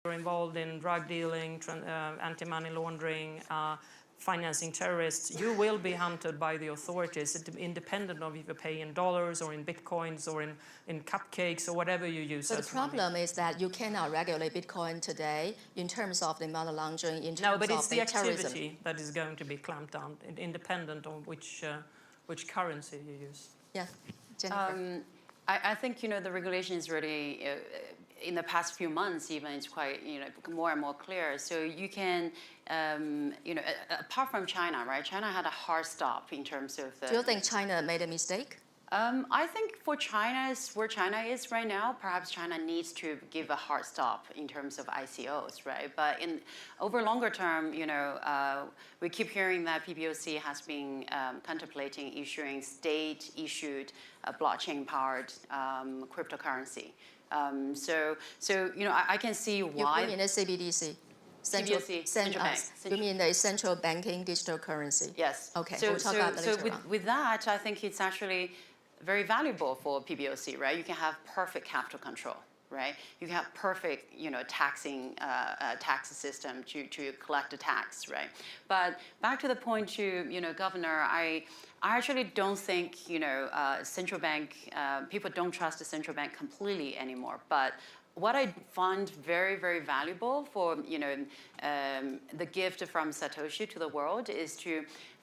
you're involved in drug dealing, anti-money laundering, financing terrorists, you will be hunted by the authorities, independent of if you pay in dollars or in bitcoins or in cupcakes or whatever you use. So the problem is that you cannot regulate Bitcoin today in terms of the money laundering, in terms no, but it's of the terrorism. activity that is going to be clamped down, independent of which currency you use. Yeah, Jennifer. I think, the regulation is really, in the past few months even, it's quite, more and more clear. So you can, apart from China, right? China had a hard stop in terms of the... Do you think China made a mistake? I think for where China is right now, perhaps China needs to give a hard stop in terms of ICOs, right? But over longer term, we keep hearing that PBOC has been contemplating issuing state-issued blockchain-powered cryptocurrency. So I can see why. You mean the CBDC? Central bank. You mean the central banking digital currency? Yes. Okay, we'll talk about that later on. With that, I think it's actually very valuable for PBOC, right? You can have perfect capital control, right? You can have perfect, tax system to collect the tax, right? But back to the point to, Governor, I actually don't think, central bank, people don't trust the central bank completely anymore. But what I find very, very valuable for, the gift from Satoshi to the world is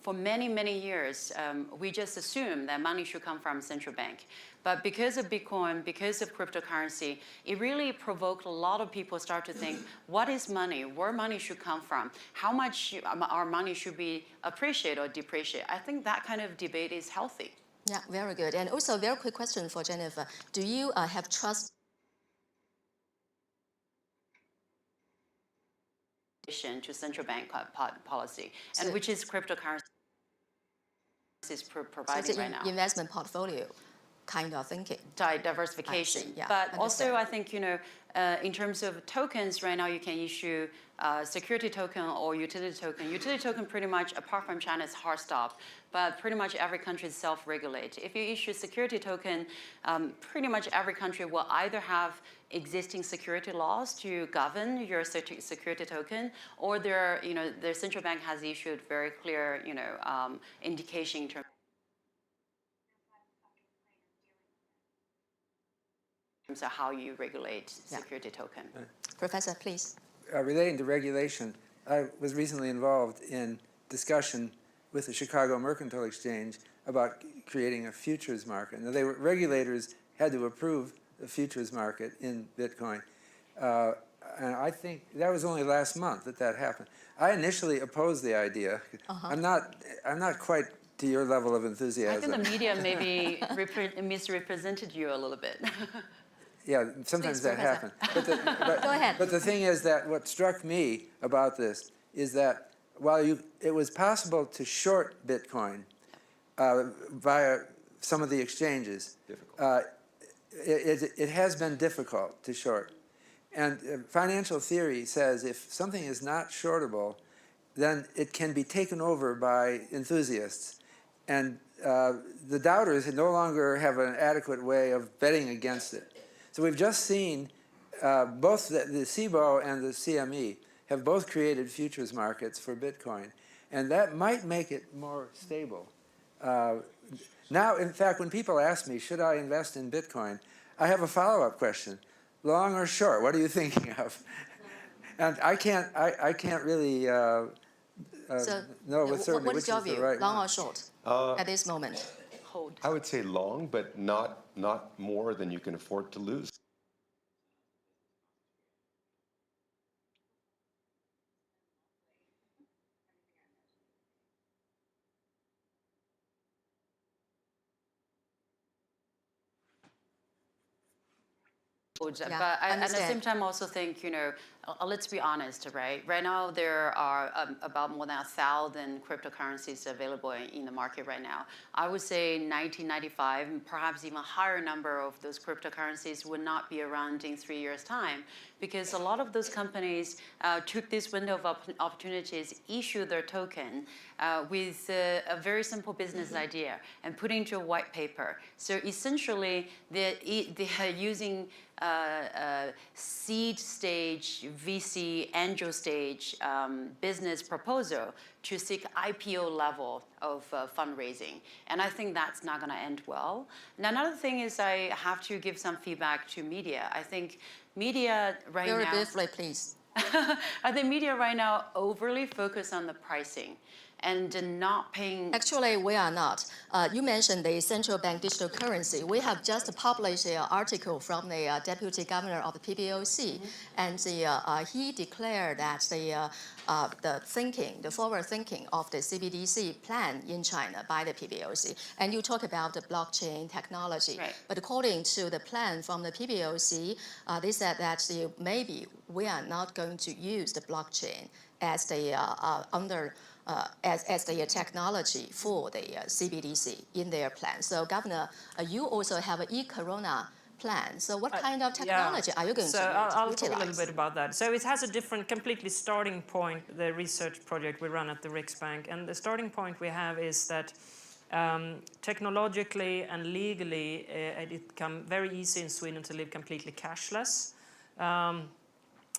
for many, many years, we just assume that money should come from central bank. But because of Bitcoin, because of cryptocurrency, it really provoked a lot of people start to think, what is money? Where money should come from? How much our money should be appreciated or depreciated? I think that kind of debate is healthy. Yeah, very good. And also a very quick question for Jennifer. Do you have trust to central bank policy, and which is cryptocurrency is providing right now. Investment portfolio kind of thinking. Diversification. Yeah, but also I think, in terms of tokens, right now you can issue security token or utility token. Utility token pretty much, apart from China's hard stop, but pretty much every country is self-regulate. If you issue security token, pretty much every country will either have existing security laws to govern your security token, or their central bank has issued very clear, indication in terms of how you regulate security token. Professor, please. Relating to regulation, I was recently involved in discussion with the Chicago Mercantile Exchange about creating a futures market. Now, regulators had to approve the futures market in Bitcoin. And I think that was only last month that happened. I initially opposed the idea. I'm not quite to your level of enthusiasm. I think the media maybe misrepresented you a little bit. Yeah, sometimes that happens. Go ahead. But the thing is that what struck me about this is that while it was possible to short Bitcoin via some of the exchanges, it has been difficult to short. And financial theory says if something is not shortable, then it can be taken over by enthusiasts. And the doubters no longer have an adequate way of betting against it. So we've just seen both the CBOE and the CME have both created futures markets for Bitcoin. And that might make it more stable. Now, in fact, when people ask me, should I invest in Bitcoin, I have a follow-up question. Long or short, what are you thinking of? And I can't really know with certainty what which is your is the view, right long one. or short, at this moment? Hold. I would say long, but not more than you can afford to lose. But at the same time, also think, let's be honest, right? Right now, there are about more than 1,000 cryptocurrencies available in the market right now. I would say 1995, and perhaps even a higher number of those cryptocurrencies would not be around in 3 years' time, because a lot of those companies took this window of opportunities, issued their token with a very simple business idea and put into a white paper. So essentially, they are using seed stage, VC, angel stage business proposal to seek IPO level of fundraising. And I think that's not going to end well. And another thing is I have to give some feedback to media. I think media right now... Very briefly, please. I think media right now overly focus on the pricing and not paying... Actually, we are not. You mentioned the central bank digital currency. We have just published an article from the deputy governor of the PBOC, and he declared that the forward thinking of the CBDC plan in China by the PBOC. And you talk about the blockchain technology. Right. But according to the plan from the PBOC, they said that maybe we are not going to use the blockchain as the as the technology for the CBDC in their plan. So, Governor, you also have an e-corona plan. So, what kind of technology are you going to utilize? I'll talk a little bit about that. So, it has a different, completely starting point, the research project we run at the Riksbank. And the starting point we have is that technologically and legally, it become very easy in Sweden to live completely cashless.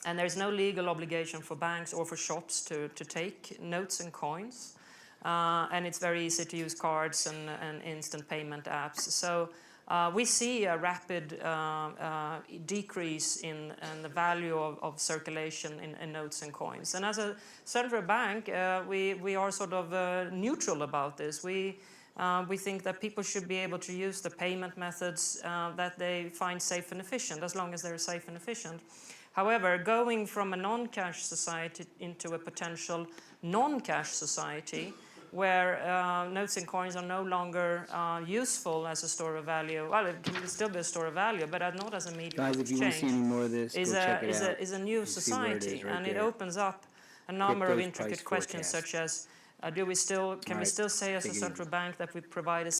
And there's no legal obligation for banks or for shops to take notes and coins. And it's very easy to use cards and instant payment apps. So we see a rapid decrease in the value of circulation in notes and coins. And as a central bank, we are sort of neutral about this. We think that people should be able to use the payment methods that they find safe and efficient, as long as they're safe and efficient. However, going from a non-cash society into a potential non-cash society, where notes and coins are no longer useful as a store of value, well, it can still be a store of value, but not as a medium of Guys, if you want to see any exchange, more of this, go check it out. is a new You see where it society, is right and it there. opens up a number of Crypto's intricate price questions, forecast. such as, can we still say as a take it central bank that we provide a